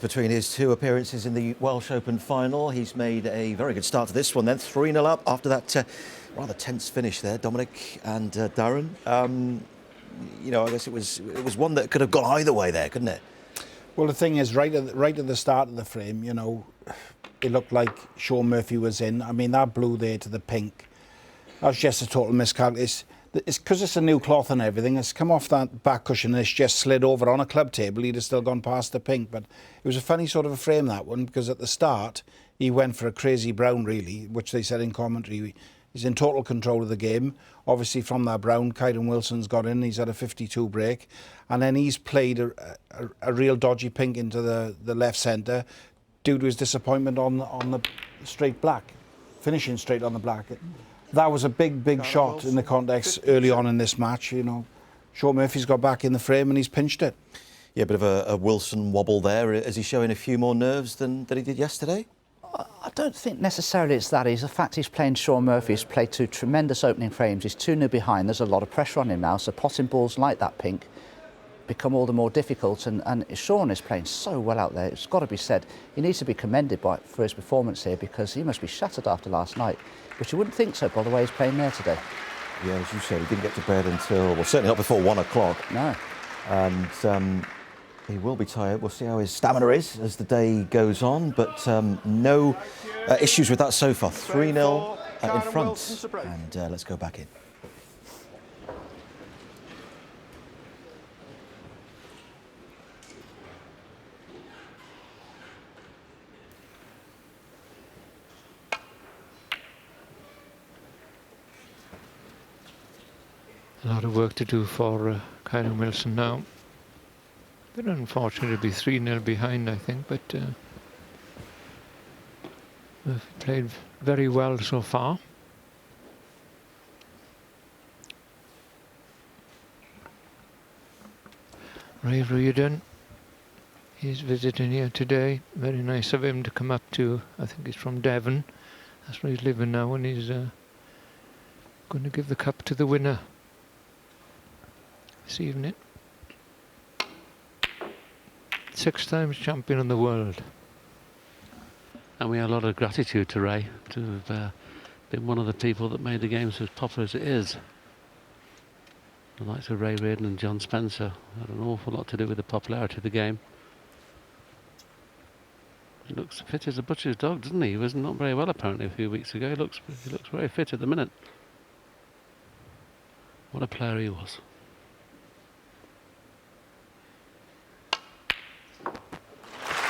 Between his two appearances in the Welsh Open final, he's made a very good start to this one then. 3-0 up after that rather tense finish there, Dominic and Darren. You know, I guess it was one that could have gone either way there, couldn't it? Well, the thing is, right at the start of the frame, you know, it looked like Sean Murphy was in. I mean, that blue there to the pink, that was just a total miscalculation. It's because it's a new cloth and everything. It's come off that back cushion and it's just slid over on a club table. He'd have still gone past the pink. But it was a funny sort of a frame, that one, because at the start, he went for a crazy brown, really, which they said in commentary. He's in total control of the game. Obviously, from that brown, Kyron Wilson's got in. He's had a 52 break. And then he's played a real dodgy pink into the left centre due to his disappointment on the straight black, finishing straight on the black. That was a big shot in the context early on in this match, you know. Sean Murphy's got back in the frame and he's pinched it. Yeah, a bit of a Wilson wobble there. Is he showing a few more nerves than he did yesterday? I don't think necessarily it's that. The fact he's playing Sean Murphy, he's played two tremendous opening frames. He's 2-0 behind. There's a lot of pressure on him now, so potting balls like that pink become all the more difficult. And Sean is playing so well out there. It's got to be said. He needs to be commended for his performance here, because he must be shattered after last night, which you wouldn't think so by the way he's playing there today. Yeah, as you said, he didn't get to bed until, well, certainly not before 1 o'clock. No. And he will be tired. We'll see how his stamina is as the day goes on, but no issues with that so far. 3-0 in front. And let's go back in. A lot of work to do for Kyron Wilson now. But unfortunately, be 3-0 behind, I think. But we've played very well so far. Ray Reardon, he's visiting here today. Very nice of him to come up to. I think he's from Devon. That's where he's living now, and he's going to give the cup to the winner this evening. 6 times champion in the world. And we have a lot of gratitude to Ray to have been one of the people that made the game so as popular as it is. The likes of Ray Reardon and John Spencer had an awful lot to do with the popularity of the game. He looks fit as a butcher's dog, doesn't he? He was not very well apparently a few weeks ago. He looks very fit at the minute. What a player he was.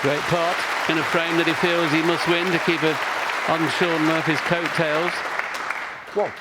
Great pot in a frame that he feels he must win to keep it on Sean Murphy's coattails. Whoa.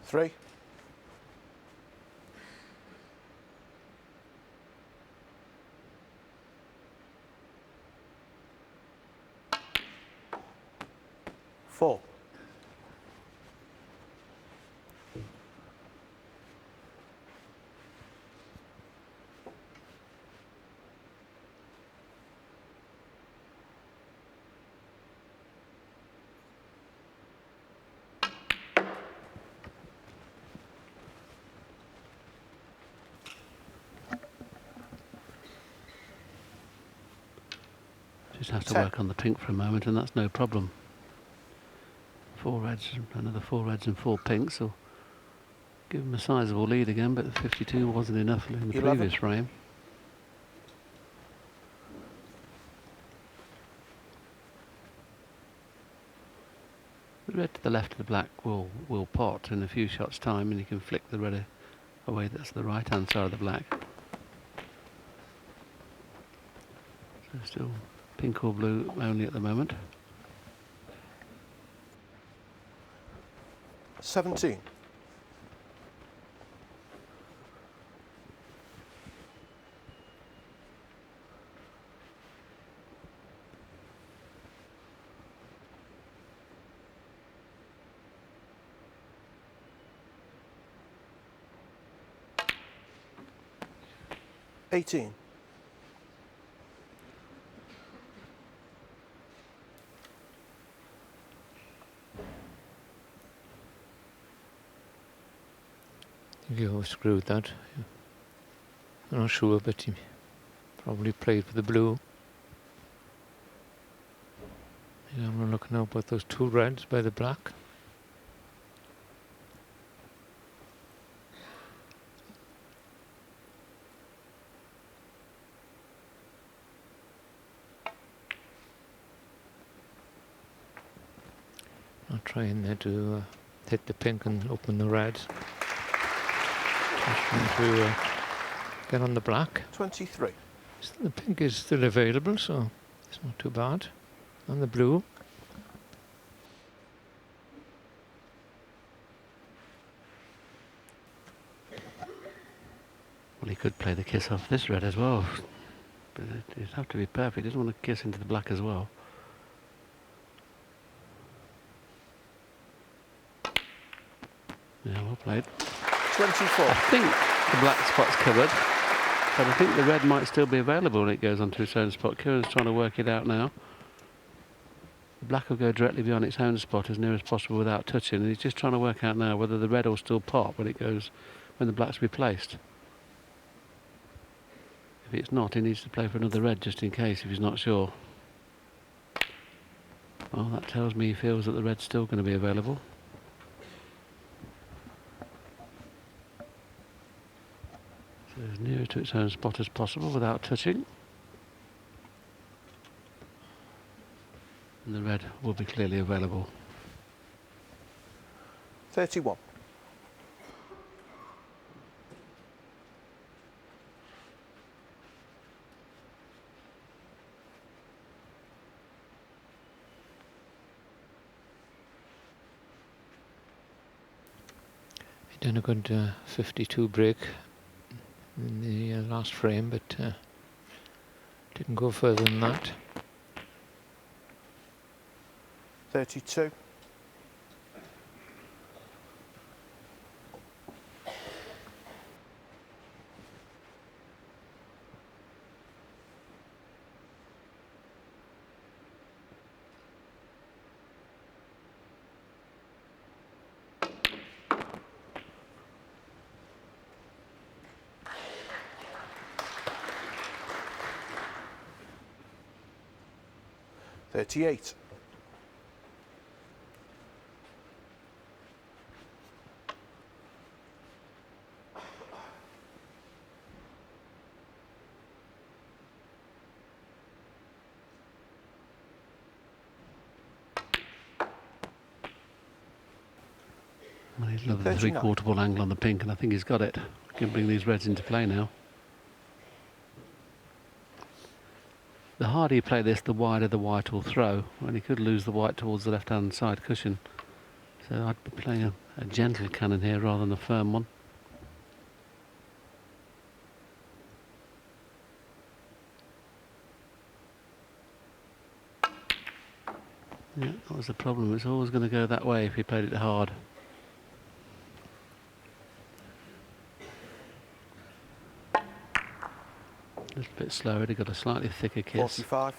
Three. Four. Just have to work on the pink for a moment, and that's no problem. 4 reds, another 4 reds and 4 pinks will give him a sizable lead again, but the 52 wasn't enough in the previous frame. The red to the left of the black will pot in a few shots' time, and you can flick the red away. That's the right-hand side of the black. So still pink or blue only at the moment. 17. 18. I think you screwed that. I'm not sure, but he probably played for the blue. Yeah, I'm looking now about those two reds by the black. I'll try in there to hit the pink and open the reds. Just trying to get on the black. 23. The pink is still available, so it's not too bad. And the blue. Well, he could play the kiss off this red as well. But it'd have to be perfect. He doesn't want to kiss into the black as well. Yeah, well played. 24. I think the black spot's covered, but I think the red might still be available when it goes onto its own spot. Kieran's trying to work it out now. The black will go directly beyond its own spot as near as possible without touching, and he's just trying to work out now whether the red will still pop when when the black's replaced. If it's not, he needs to play for another red just in case if he's not sure. Well, that tells me he feels that the red's still going to be available. So as near to its own spot as possible without touching. And the red will be clearly available. 31. He done a good 52 break in the last frame, but didn't go further than that. 32. $38. Well, he's looking at the 39. three-quarter ball angle on the pink, and I think he's got it. Can bring these reds into play now. The harder you play this, the wider the white will throw, and he could lose the white towards the left-hand side cushion. So I'd be playing a gentle cannon here rather than a firm one. Yeah, that was the problem. It's always going to go that way if he played it hard. A little bit slower, he got a slightly thicker kiss. 45.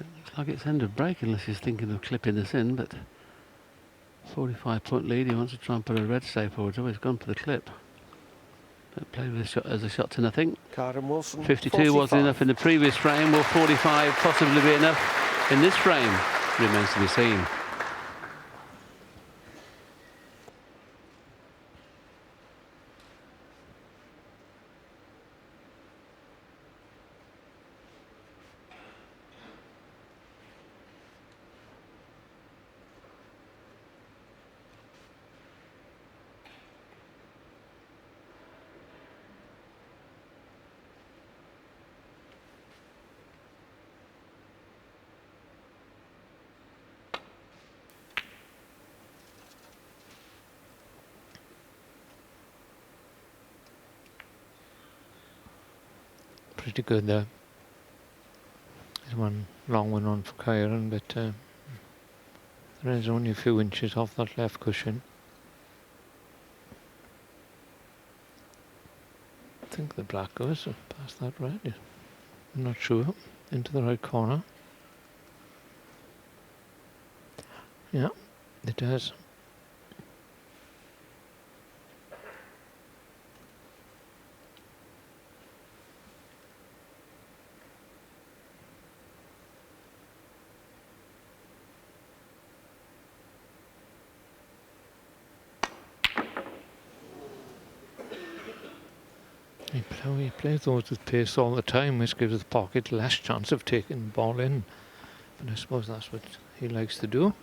Looks like it's end of break unless he's thinking of clipping this in, but 45-point lead, he wants to try and put a red stay forward, so he's gone for the clip. Don't play with a shot as a shot to nothing. Karen Wilson. 52 45. wasn't enough in the previous frame. Will 45 possibly be enough in this frame? Remains to be seen. pretty good there. There's one long one on for Kyron, but there is only a few inches off that left cushion. I think the black goes past that red. I'm not sure. Into the right corner. Yeah, it does. He plays those with pace all the time, which gives the pocket less chance of taking the ball in. But I suppose that's what he likes to do.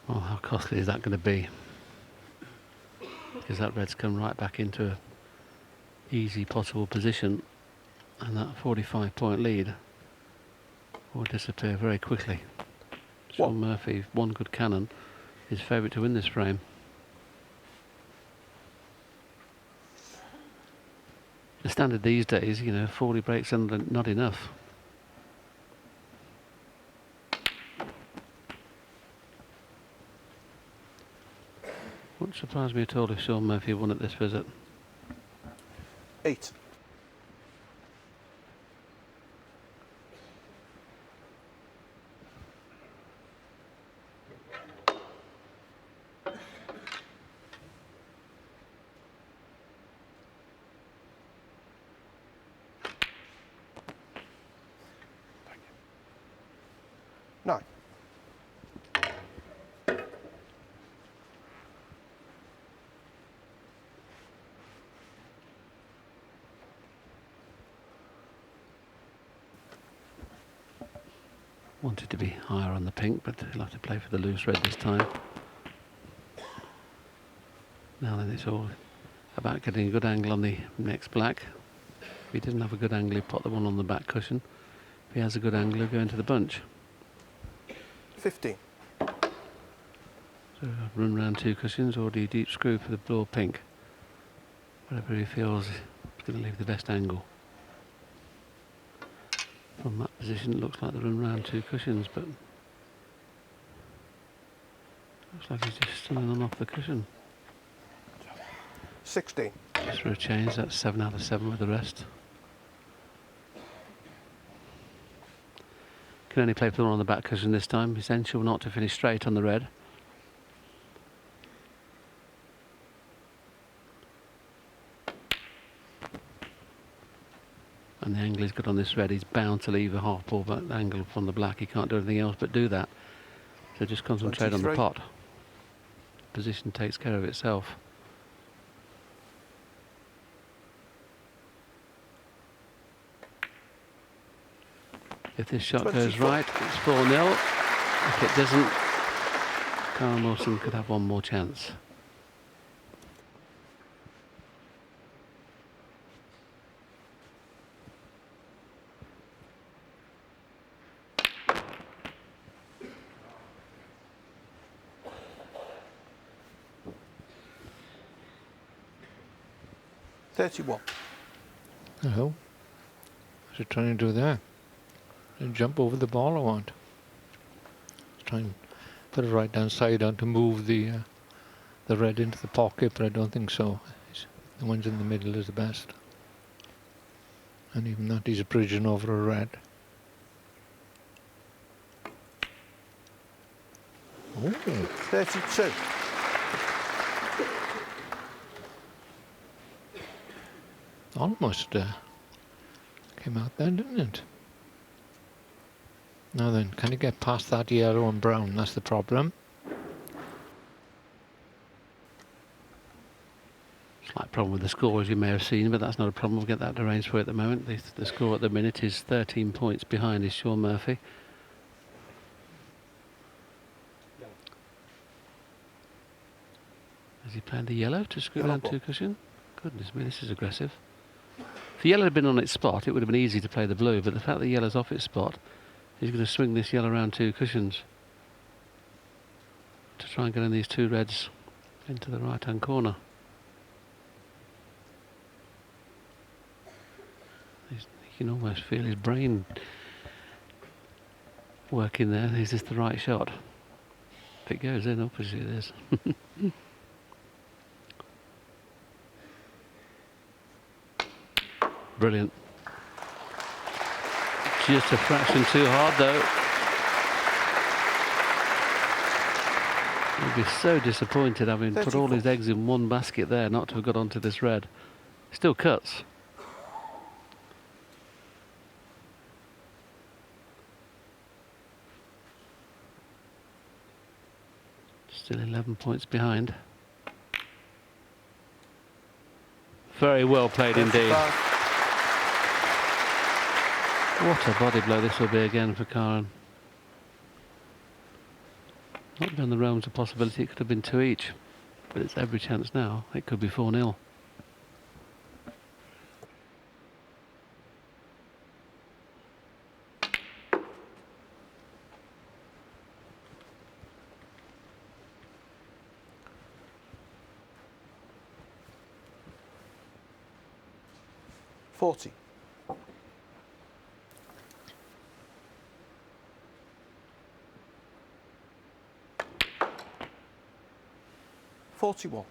Well, how costly is that going to be? Because that red's come right back into an easy possible position, and that 45-point lead will disappear very quickly. Sean Murphy, one good cannon, is favourite to win this frame. The standard these days, 40 breaks are not enough. Wouldn't surprise me at all if Sean Murphy won at this visit. 8. Nine. Wanted to be higher on the pink, but he'll have to play for the loose red this time. Now then, it's all about getting a good angle on the next black. If he didn't have a good angle, he'd put the one on the back cushion. If he has a good angle, he'll go into the bunch. 15. So run round 2 cushions, or do you deep screw for the blue or pink? Whatever he feels is going to leave the best angle. From that position, it looks like the run round 2 cushions, but looks like he's just standing on off the cushion. 16. Just for a change, that's 7 out of 7 with the rest. Can only play for the one on the back cushion this time. Essential not to finish straight on the red. And the angle he's got on this red, he's bound to leave a half ball back angle from the black. He can't do anything else but do that. So just concentrate 23. on the pot. Position takes care of itself. If this shot 24. goes right, it's 4-0. If it doesn't, Karen Wilson could have one more chance. $31. Hello. What's he trying to do there? And jump over the ball, I want. Try and put it right down side on to move the red into the pocket, but I don't think so. The ones in the middle is the best. And even that, he's bridging over a red. Oh, 32. almost came out there, didn't it? Now then, can you get past that yellow and brown? That's the problem. Slight problem with the score, as you may have seen, but that's not a problem. We'll get that arranged for you at the moment. The score at the minute is 13 points behind is Sean Murphy. Is he playing the yellow to screw Yellow down ball. 2 cushion? Goodness me, this is aggressive. If the yellow had been on its spot, it would have been easy to play the blue, but the fact that the yellow's off its spot, he's going to swing this yellow around 2 cushions to try and get in these 2 reds into the right-hand corner. You can almost feel his brain working there. Is this the right shot? If it goes in, obviously it is. Brilliant. Just a fraction too hard though. He'd be so disappointed having put all his eggs in one basket there not to have got onto this red. Still cuts. Still 11 points behind. Very well played indeed. What a body blow this will be again for Karen. Not been the realms of possibility, it could have been 2 each, but it's every chance now, it could be 4-0. $40. 41.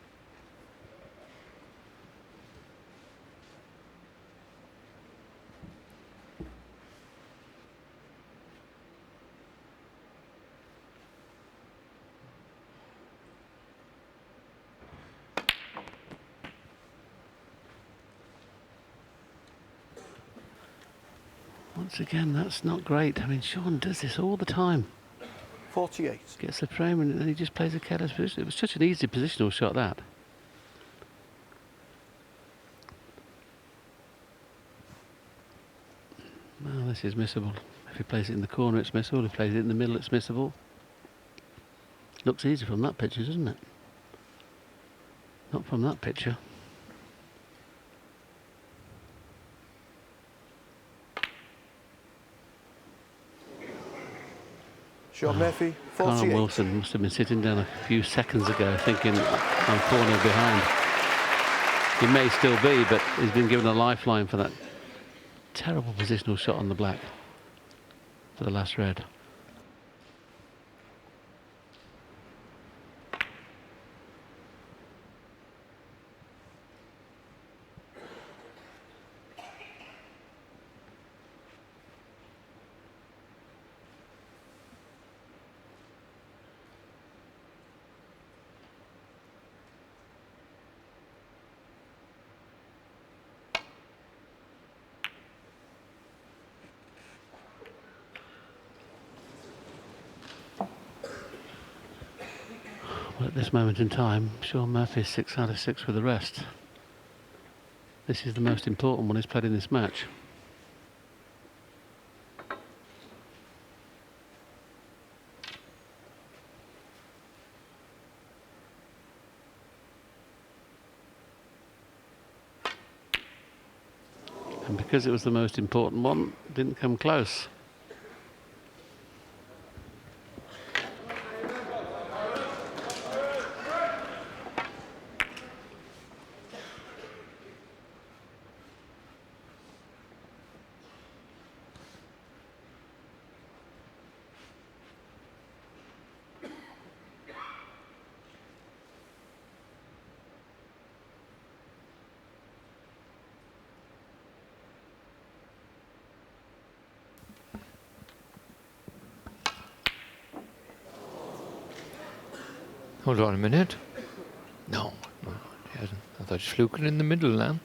Once again, that's not great. I mean, Sean does this all the time. 48. Gets the frame and then he just plays a careless position. It was such an easy positional shot, that. Well, this is missable. If he plays it in the corner, it's missable. If he plays it in the middle, it's missable. Looks easy from that picture, doesn't it? Not from that picture. Sean Murphy, 48. Karen Wilson must have been sitting down a few seconds ago thinking, I'm 4-0 behind. He may still be, but he's been given a lifeline for that terrible positional shot on the black for the last red. Well, at this moment in time, Sean Murphy is 6 out of 6 with the rest. This is the most important one he's played in this match. And because it was the most important one, it didn't come close. Hold on a minute. No, he hasn't. I thought he's fluking in the middle now.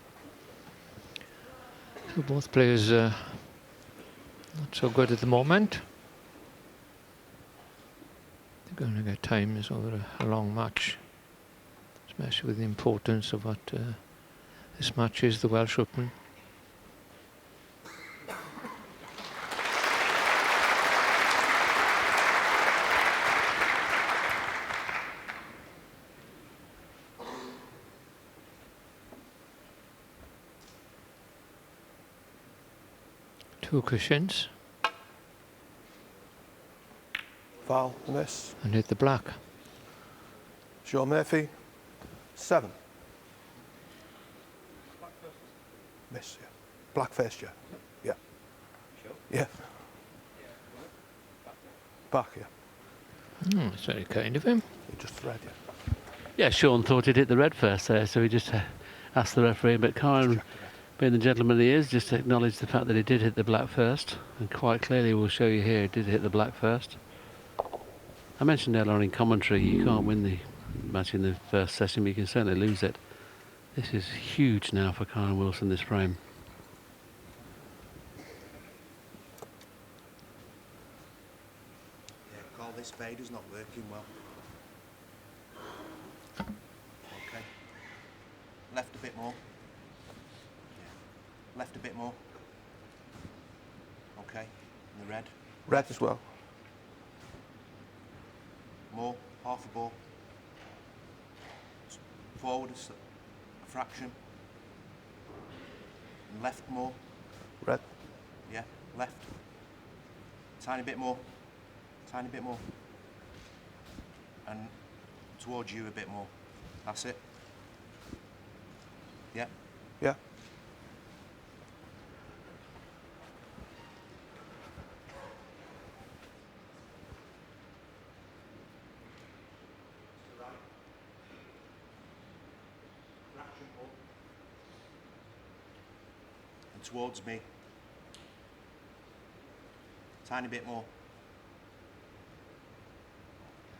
So both players not so good at the moment. They're going to get times over a long match, especially with the importance of what this match is, the Welsh Open. Two cushions. Foul on this. And hit the black. Sean Murphy, 7. Miss, yeah. Black first, yeah. Yeah. Yeah. Back, yeah. It's very kind of him. Just red, yeah. Yeah, Sean thought he'd hit the red first there, so he just asked the referee, but Karen, being the gentleman he is, just acknowledged the fact that he did hit the black first, and quite clearly we'll show you here he did hit the black first. I mentioned earlier in commentary, you can't win the match in the first session, but you can certainly lose it. This is huge now for Karen Wilson, this frame. Yeah, call this fade is not working well. Okay. Left a bit more. Yeah. Left a bit more. Okay. And the red. Red as well. More. Half a ball. Forward a fraction. And left more. Red. Yeah. Left. Tiny bit more. Tiny bit more. And towards you a bit more. That's it. Yeah. Yeah. And towards me. Tiny bit more.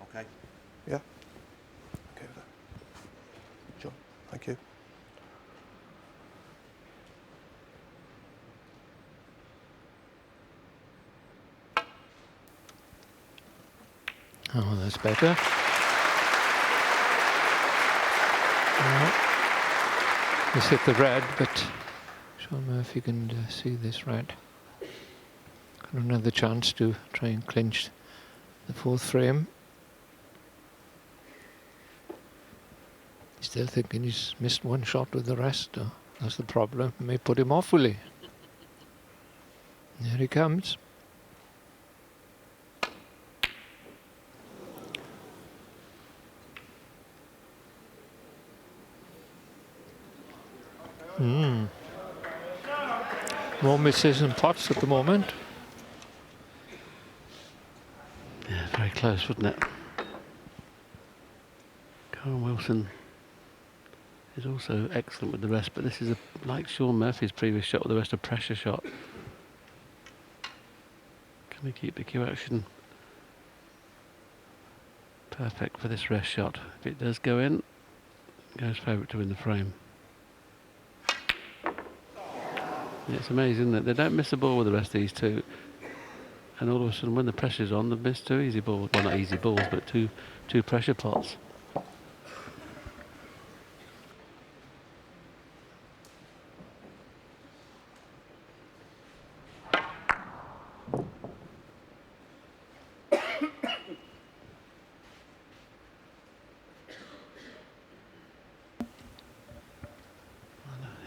Okay. Yeah. Okay with that. John, thank you. Oh, that's better. Well, he's hit the red, but Sean Murphy can see this red. Got another chance to try and clinch the fourth frame. Still thinking he's missed one shot with the rest. Though. That's the problem. It may put him off, will he? Here he comes. More misses and pots at the moment. Yeah, very close, wasn't it? Karen Wilson is also excellent with the rest, but this is like Sean Murphy's previous shot with the rest, a pressure shot. Can we keep the cue action perfect for this rest shot? If it does go in, it goes favourite to win the frame. It's amazing that they don't miss a ball with the rest of these two, and all of a sudden when the pressure's on, they've missed two easy balls. Well, not easy balls, but two pressure pots.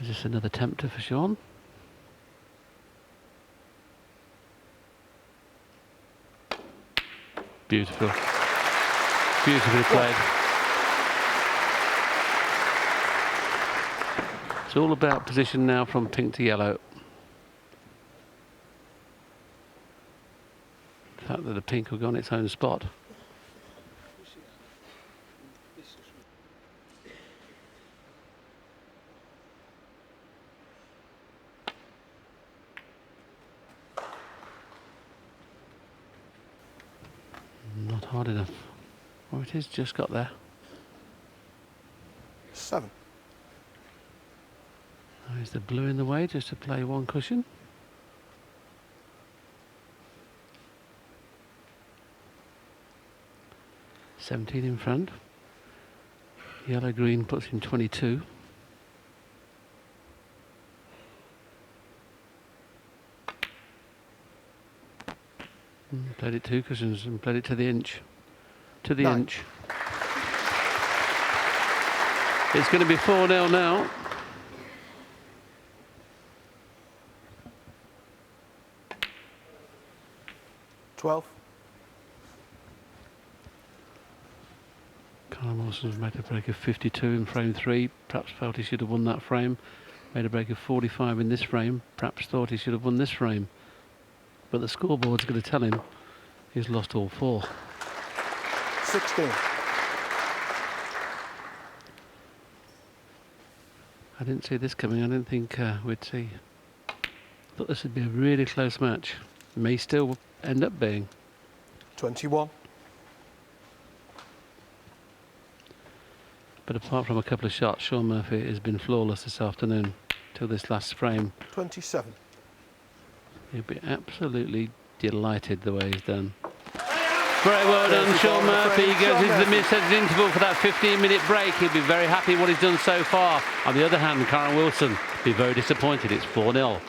Is this another tempter for Sean? Beautiful. Beautifully played. It's all about position now from pink to yellow. The fact that the pink will go on its own spot. Not hard enough. Oh, it is just got there. 7. Now is the blue in the way just to play one cushion? $17 in front. Yellow green puts in 22. Played it 2 cushions and played it to the inch. To the 9. inch. It's going to be 4-0 now. Callum Wilson's made a break of 52 in frame 3. Perhaps felt he should have won that frame. Made a break of 45 in this frame. Perhaps thought he should have won this frame. But the scoreboard's going to tell him he's lost all 4. 16. I didn't see this coming. I didn't think we'd see. I thought this would be a really close match. It may still end up being. 21. But apart from a couple of shots, Sean Murphy has been flawless this afternoon till this last frame. 27. He'll be absolutely delighted the way he's done. Very well done, Sean Murphy. He goes into the mid-session interval for that 15-minute break. He'll be very happy what he's done so far. On the other hand, Karen Wilson will be very disappointed. It's 4-0